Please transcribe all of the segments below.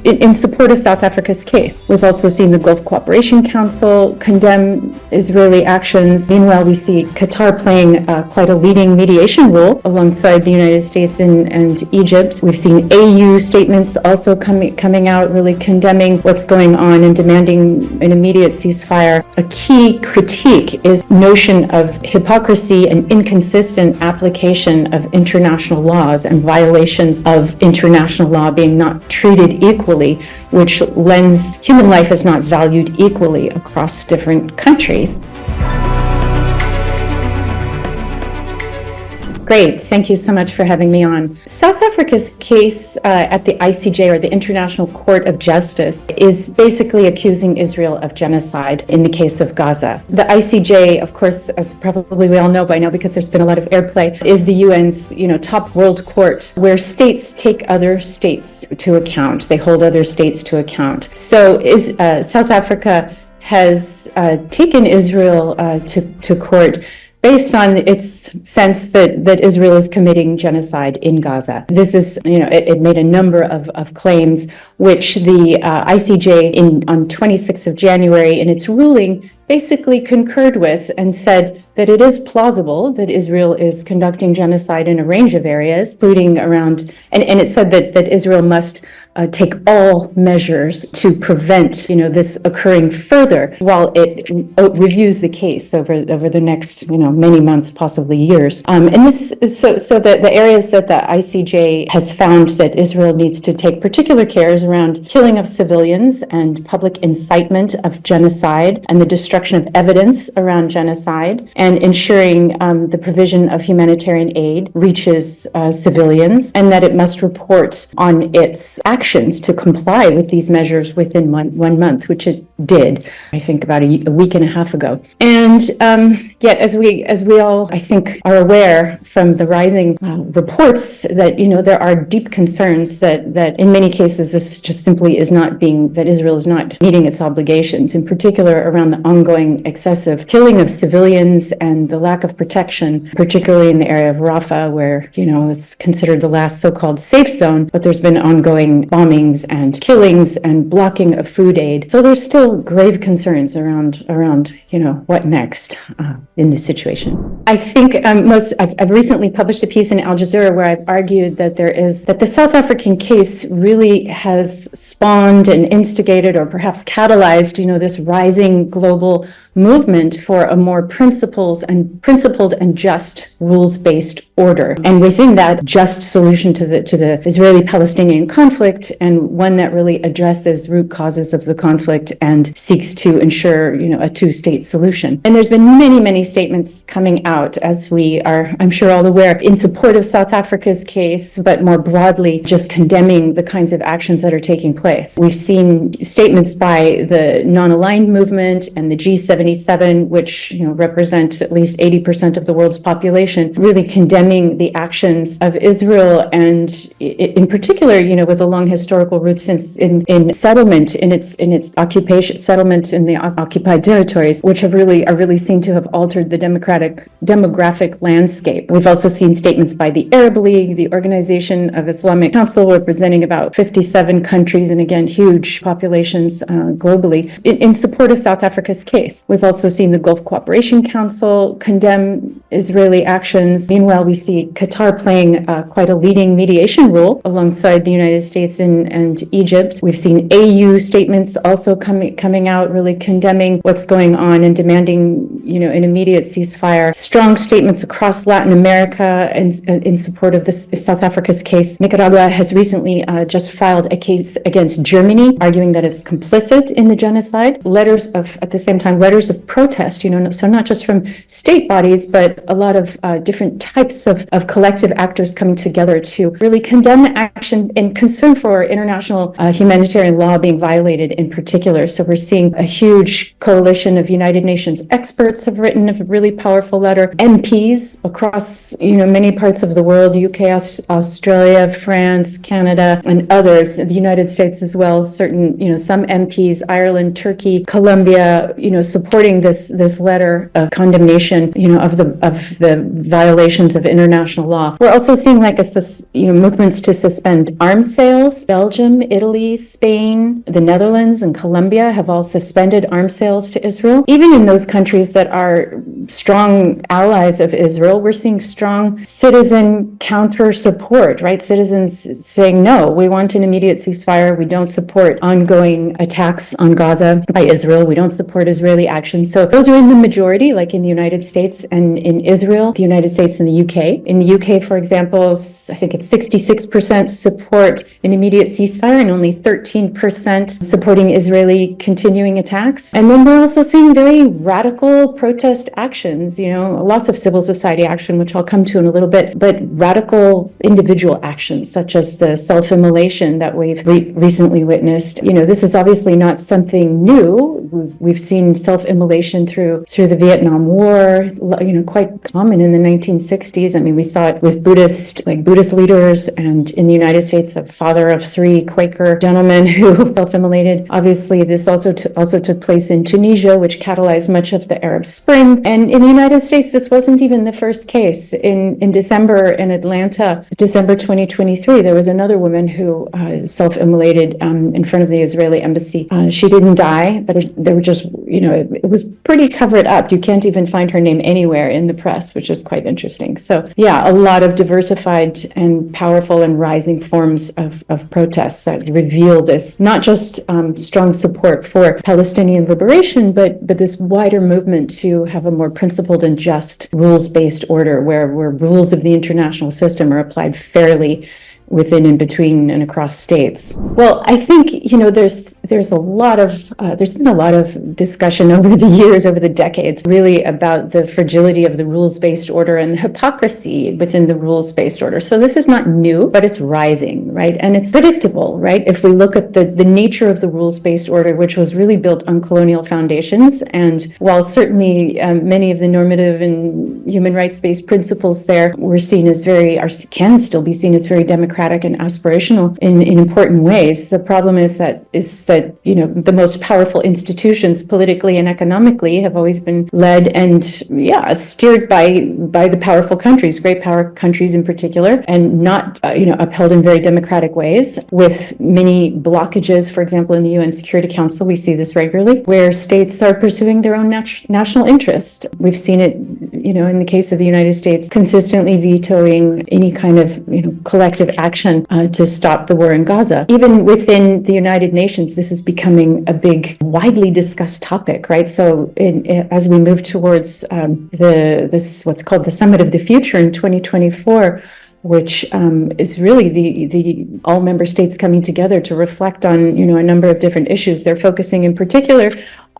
in support of South Africa's case. We've also seen the Gulf Cooperation Council condemn Israeli actions. Meanwhile, we see Qatar playing quite a leading mediation role alongside the United States and Egypt. We've seen AU statements also coming out really condemning what's going on and demanding an immediate ceasefire. A key critique is notion of hypocrisy and inconsistent application of international laws and violations of international law being not treated equally, which lends human life is not valued equally across different countries. Great. Thank you so much for having me on. South Africa's case at the ICJ, or the International Court of Justice, is basically accusing Israel of genocide in the case of Gaza. The ICJ, of course, as probably we all know by now because there's been a lot of airplay, is the UN's top world court where states take other states to account. They hold other states to account. So South Africa has taken Israel to court based on its sense that Israel is committing genocide in Gaza. This is, it made a number of claims, which the ICJ on 26th of January in its ruling basically concurred with and said that it is plausible that Israel is conducting genocide in a range of areas, including around, and it said that Israel must take all measures to prevent, this occurring further while it reviews the case over the next, many months, possibly years. And this is so that the areas that the ICJ has found that Israel needs to take particular care is around killing of civilians and public incitement of genocide and the destruction of evidence around genocide, and ensuring the provision of humanitarian aid reaches civilians, and that it must report on its actions to comply with these measures within one month, which it did, I think, about a week and a half ago. And yet, as we all, I think, are aware from the rising reports that, there are deep concerns that in many cases this just simply is not that Israel is not meeting its obligations, in particular around the ongoing excessive killing of civilians and the lack of protection, particularly in the area of Rafah, where, it's considered the last so-called safe zone, but there's been ongoing bombings and killings and blocking of food aid. So there's still grave concerns around what next in this situation. I think I've recently published a piece in Al Jazeera where I've argued that the South African case really has spawned and instigated, or perhaps catalyzed, this rising global movement for a more principled and just rules-based order, and within that, just solution to the Israeli-Palestinian conflict, and one that really addresses root causes of the conflict and seeks to ensure, a two-state solution. And there's been many statements coming out, as we are, I'm sure, all aware, in support of South Africa's case, but more broadly, just condemning the kinds of actions that are taking place. We've seen statements by the non-aligned movement and the G77, which represent at least 80% of the world's population, really condemning the actions of Israel, and in particular, with a long historical roots in settlement, in its occupation, settlement in the occupied territories, which are really seen to have altered the demographic landscape. We've also seen statements by the Arab League, the Organization of Islamic Council, representing about 57 countries, and again, huge populations globally, in support of South Africa's case. We've also seen the Gulf Cooperation Council condemn Israeli actions. Meanwhile, we see Qatar playing quite a leading mediation role alongside the United States and Egypt. We've seen AU statements also coming out, really condemning what's going on and demanding, an immediate ceasefire. Strong statements across Latin America in support of this South Africa's case. Nicaragua has recently just filed a case against Germany, arguing that it's complicit in the genocide. At the same time, letters of protest, so not just from state bodies, but a lot of different types of collective actors coming together to really condemn action and concern for international humanitarian law being violated in particular. So we're seeing a huge coalition of United Nations experts have written a really powerful letter. MPs across, many parts of the world, UK, Australia, France, Canada, and others, the United States as well, some MPs, Ireland, Turkey, Colombia, support supporting this letter of condemnation, of the violations of international law. We're also seeing movements to suspend arms sales. Belgium, Italy, Spain, the Netherlands, and Colombia have all suspended arms sales to Israel. Even in those countries that are strong allies of Israel, we're seeing strong citizen counter support, right? Citizens saying, no, we want an immediate ceasefire. We don't support ongoing attacks on Gaza by Israel. We don't support Israeli action. So those are in the majority, like in the United States and in Israel, the United States and the UK. In the UK, for example, I think it's 66% support an immediate ceasefire and only 13% supporting Israeli continuing attacks. And then we're also seeing very radical protest actions, lots of civil society action, which I'll come to in a little bit, but radical individual actions, such as the self-immolation that we've recently witnessed. This is obviously not something new. We've seen self-immolation through the Vietnam War, quite common in the 1960s. I mean, we saw it with Buddhist leaders, and in the United States, a father of three Quaker gentlemen who self-immolated. Obviously, this also took place in Tunisia, which catalyzed much of the Arab Spring. And in the United States, this wasn't even the first case. In December in Atlanta, December 2023, there was another woman who self-immolated in front of the Israeli embassy. She didn't die, but it was pretty covered up. You can't even find her name anywhere in the press, which is quite interesting. So yeah, a lot of diversified and powerful and rising forms of protests that reveal this, not just strong support for Palestinian liberation, but this wider movement to have a more principled and just rules-based order where rules of the international system are applied fairly within and between and across states. Well, I think there's been a lot of discussion over the years, over the decades, really about the fragility of the rules-based order and the hypocrisy within the rules-based order. So this is not new, but it's rising, right? And it's predictable, right? If we look at the nature of the rules-based order, which was really built on colonial foundations, and while certainly many of the normative and human rights-based principles there can still be seen as very democratic and aspirational in important ways. The problem is that the most powerful institutions politically and economically have always been led and steered by the powerful countries, great power countries in particular, and not upheld in very democratic ways, with many blockages. For example, in the UN Security Council, we see this regularly, where states are pursuing their own national interest. We've seen it, in the case of the United States, consistently vetoing any kind of collective action to stop the war in Gaza. Even within the United Nations, this is becoming a big, widely discussed topic, right? So as we move towards what's called the Summit of the Future in 2024, which is really the all member states coming together to reflect on a number of different issues. They're focusing in particular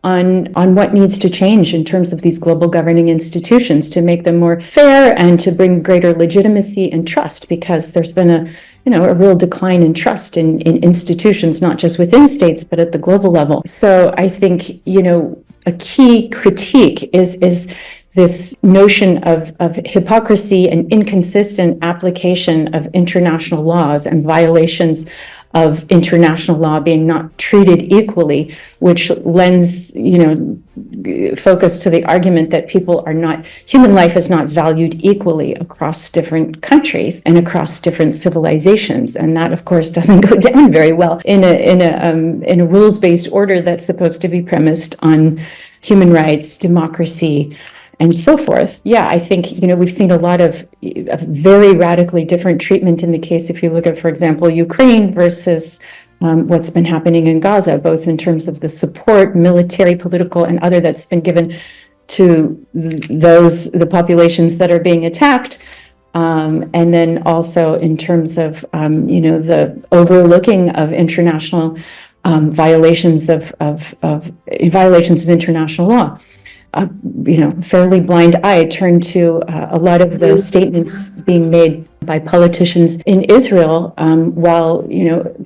on what needs to change in terms of these global governing institutions to make them more fair and to bring greater legitimacy and trust, because there's been a real decline in trust in institutions, not just within states, but at the global level. So I think, a key critique is this notion of hypocrisy and inconsistent application of international laws and violations of international law being not treated equally, which lends, focus to the argument that human life is not valued equally across different countries and across different civilizations. And that, of course, doesn't go down very well in a rules-based order that's supposed to be premised on human rights, democracy, and so forth. Yeah, I think, we've seen a lot of very radically different treatment in the case, if you look at, for example, Ukraine versus what's been happening in Gaza, both in terms of the support, military, political, and other that's been given to the populations that are being attacked. And then also in terms of, the overlooking of international violations of international law. Fairly blind eye turned to a lot of the statements being made by politicians in Israel, while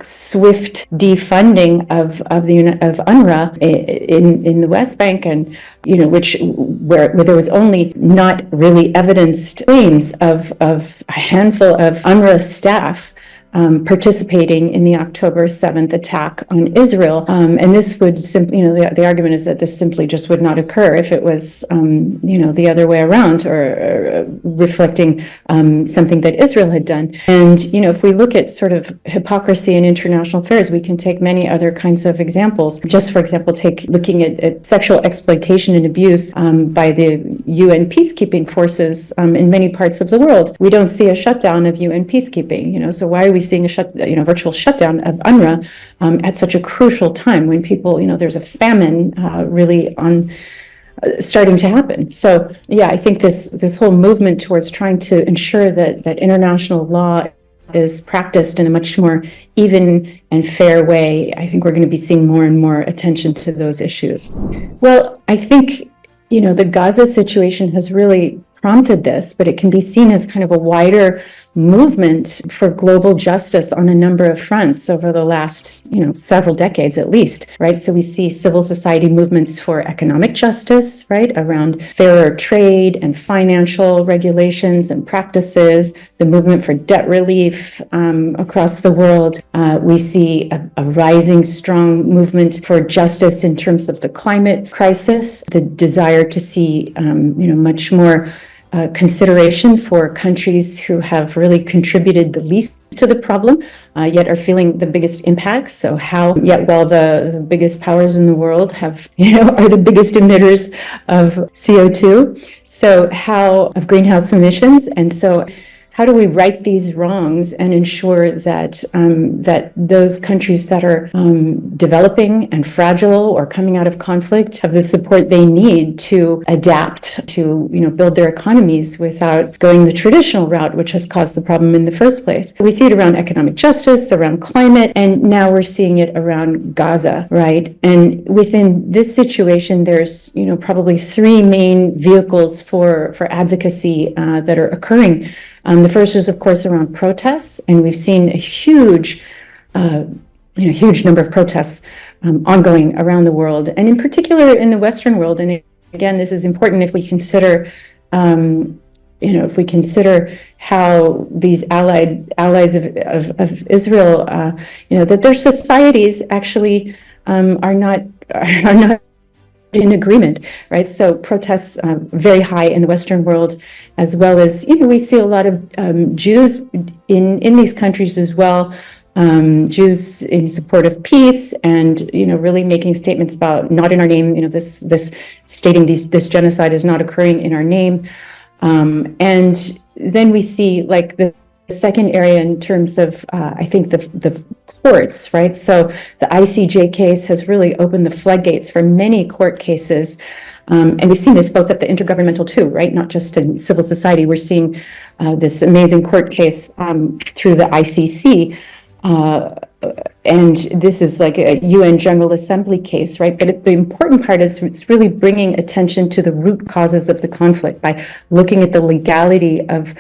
swift defunding of UNRWA in the West Bank, and where there was only not really evidenced claims of a handful of UNRWA staff participating in the October 7th attack on Israel. And this would simply, the argument is that this simply just would not occur if it was, the other way around, or reflecting something that Israel had done. And, if we look at sort of hypocrisy in international affairs, we can take many other kinds of examples. Just, for example, looking at sexual exploitation and abuse by the UN peacekeeping forces in many parts of the world. We don't see a shutdown of UN peacekeeping, so why are we seeing a virtual shutdown of UNRWA at such a crucial time when people, there's a famine really starting to happen. So, I think this whole movement towards trying to ensure that international law is practiced in a much more even and fair way, I think we're going to be seeing more and more attention to those issues. Well, I think, the Gaza situation has really prompted this, but it can be seen as kind of a wider movement for global justice on a number of fronts over the last, several decades at least, right? So we see civil society movements for economic justice, right, around fairer trade and financial regulations and practices, the movement for debt relief across the world. We see a rising, strong movement for justice in terms of the climate crisis, the desire to see, much more consideration for countries who have really contributed the least to the problem, yet are feeling the biggest impacts. So while the biggest powers in the world are the biggest emitters of CO2, of greenhouse emissions. And so how do we right these wrongs and ensure that that those countries that are developing and fragile or coming out of conflict have the support they need to adapt, to build their economies without going the traditional route, which has caused the problem in the first place? We see it around economic justice, around climate, and now we're seeing it around Gaza, right? And within this situation, there's probably three main vehicles for advocacy that are occurring. The first is, of course, around protests, and we've seen a huge number of protests ongoing around the world, and in particular in the Western world. And again, this is important if we consider, how these allies of Israel, that their societies actually are not in agreement, right? So protests very high in the Western world, as well as, we see a lot of Jews in these countries as well, Jews in support of peace and, really making statements about not in our name, this stating this genocide is not occurring in our name. And then we see like the second area in terms of, I think, the courts, right? So the ICJ case has really opened the floodgates for many court cases. And we've seen this both at the intergovernmental too, right? Not just in civil society. We're seeing this amazing court case through the ICC. And this is like a UN General Assembly case, right? But the important part is it's really bringing attention to the root causes of the conflict by looking at the legality of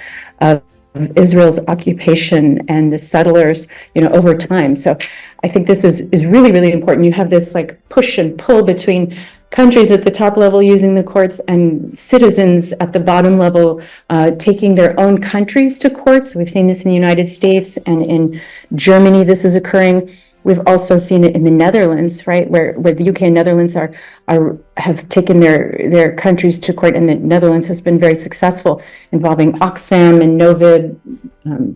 Israel's occupation and the settlers, over time. So I think this is really, really important. You have this like push and pull between countries at the top level using the courts and citizens at the bottom level taking their own countries to courts. We've seen this in the United States, and in Germany this is occurring. We've also seen it in the Netherlands, right, where the UK and Netherlands have taken their countries to court, and the Netherlands has been very successful, involving Oxfam and Novid,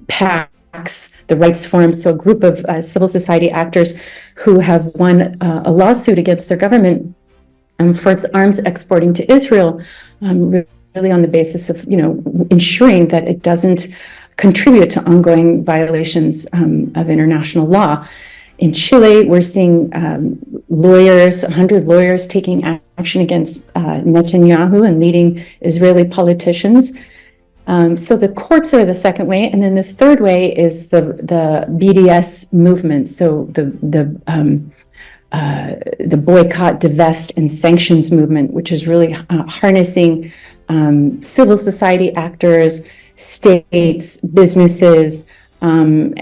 PAX, the Rights Forum, so a group of civil society actors who have won a lawsuit against their government for its arms exporting to Israel, really on the basis of ensuring that it doesn't contribute to ongoing violations of international law. In Chile, we're seeing 100 lawyers taking action against Netanyahu and leading Israeli politicians. So the courts are the second way, and then the third way is the BDS movement. So the boycott, divest, and sanctions movement, which is really harnessing civil society actors, states, businesses. And,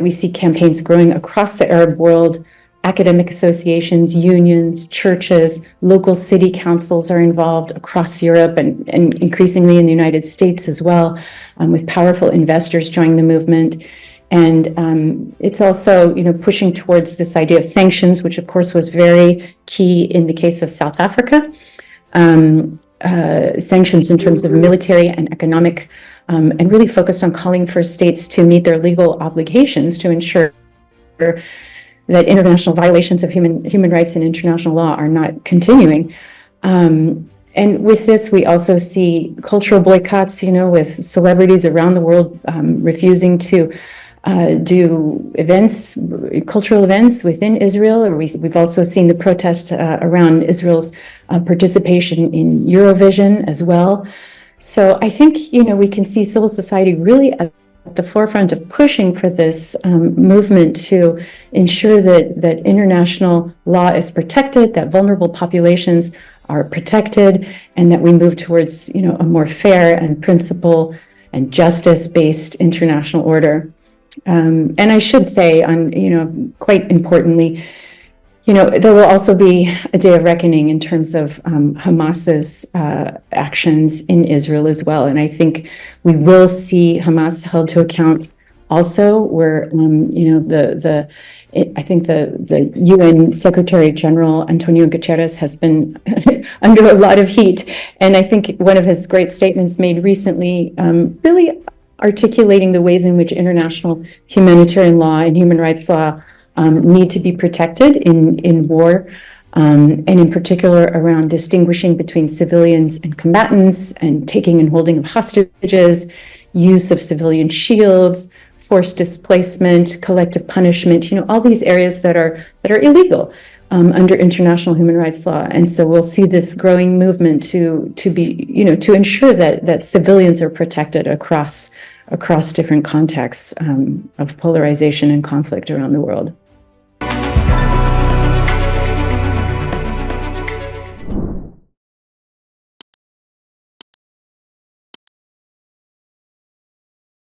we see campaigns growing across the Arab world. Academic associations, unions, churches, local city councils are involved across Europe and increasingly in the United States as well, with powerful investors joining the movement. And it's also, pushing towards this idea of sanctions, which of course was very key in the case of South Africa. Sanctions in terms of military and economic, and really focused on calling for states to meet their legal obligations to ensure that international violations of human rights and international law are not continuing. And with this, we also see cultural boycotts, with celebrities around the world refusing to do events, cultural events within Israel. We've also seen the protest around Israel's participation in Eurovision as well. So I think, we can see civil society really at the forefront of pushing for this movement to ensure that international law is protected, that vulnerable populations are protected, and that we move towards, a more fair and principle and justice-based international order. And I should say, quite importantly, there will also be a day of reckoning in terms of Hamas's actions in Israel as well. And I think we will see Hamas held to account also, where, I think the UN Secretary General Antonio Guterres has been under a lot of heat. And I think one of his great statements made recently really articulating the ways in which international humanitarian law and human rights law need to be protected in war, and in particular around distinguishing between civilians and combatants, and taking and holding of hostages, use of civilian shields, forced displacement, collective punishment, all these areas that are illegal under international human rights law. And so we'll see this growing movement to ensure that civilians are protected across different contexts of polarization and conflict around the world.